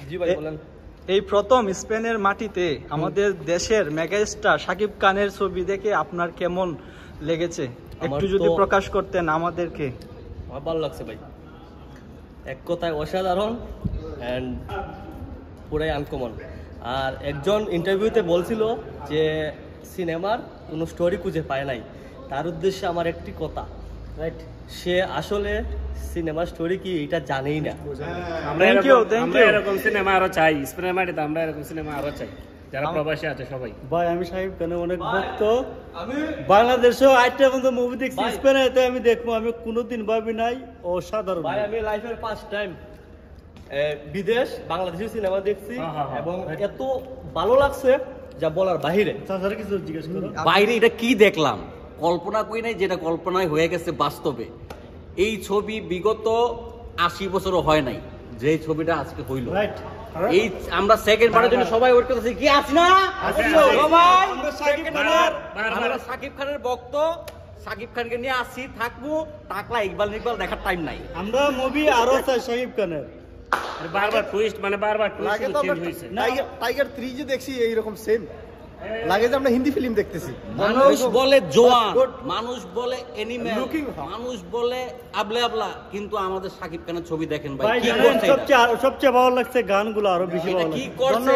জি ভাই বলেন। এই প্রথম স্পেনের মাটিতে আমাদের দেশের মেগাস্টার শাকিব খানের ছবি দেখে আপনার কেমন লেগেছে একটু যদি প্রকাশ করতেন আমাদেরকে। আমার ভালো লাগছে ভাই, এক কথায় অসাধারণ অ্যান্ড পুরাই আনকমন। আর একজন ইন্টারভিউতে বলছিল যে সিনেমার কোনো স্টোরি খুঁজে পায় নাই, তার উদ্দেশ্যে আমার একটি কথা, রাইট, সে আসলে সিনেমার স্টোরি কি এটা জানেই না। আমরা এরকম সিনেমা আরো চাই, স্পেনের মাটিতে আমরা এরকম সিনেমা আরো চাই, যারা প্রবাসী আছে সবাই। ভাই আমি শাকিব খানের অনেক ভক্ত, বাংলাদেশেও 8টা পর্যন্ত মুভি দেখছি, স্পেনেতে আমি দেখবো, আমি কোনোদিন ভাবি নাই। অসাধারণ ভাই, আমি লাইফের ফার্স্ট টাইম বিদেশ বাংলাদেশি সিনেমা দেখছি এবং এত ভালো লাগছে যা বলার বাহিরে। তাছাড়া কিছু জিজ্ঞেস করো। বাইরে এটা কি দেখলাম, কল্পনা করি নাই, যেটা কল্পনায় হয়ে গেছে বাস্তবে। এই ছবি বিগত 80 বছরও হয় নাই, যে ছবিটা আজকে হইল। এই আমরা সেকেন্ড পার্টের জন্য সবাই ওয়েট করতেছি, কি আছে না সবাই, আমরা শাকিব খানের ভক্ত, শাকিব খানকে নিয়ে আসছি, থাকবো, টাকলা ইকবাল দেখার টাইম নাই। আমরা মুভি আরো চাই শাকিব খানের, বারবার টুইস্ট, মানে বারবার টুইস্ট চেঞ্জ হইছে। টাইগার 3 যে দেখছি এইরকম সেম লাগে যে আমরা হিন্দি ফিল্ম দেখতেছি। মানুষ বলে জোয়ান, মানুষ বলে এনিমেল, মানুষ বলে আবলে আবলা, কিন্তু আমাদের শাকিব খানের ছবি দেখেন ভাই, কি করছে। সবচেয়ে ভালো লাগছে গানগুলো, আরো বেশি ভালো লাগছে। কি করছে।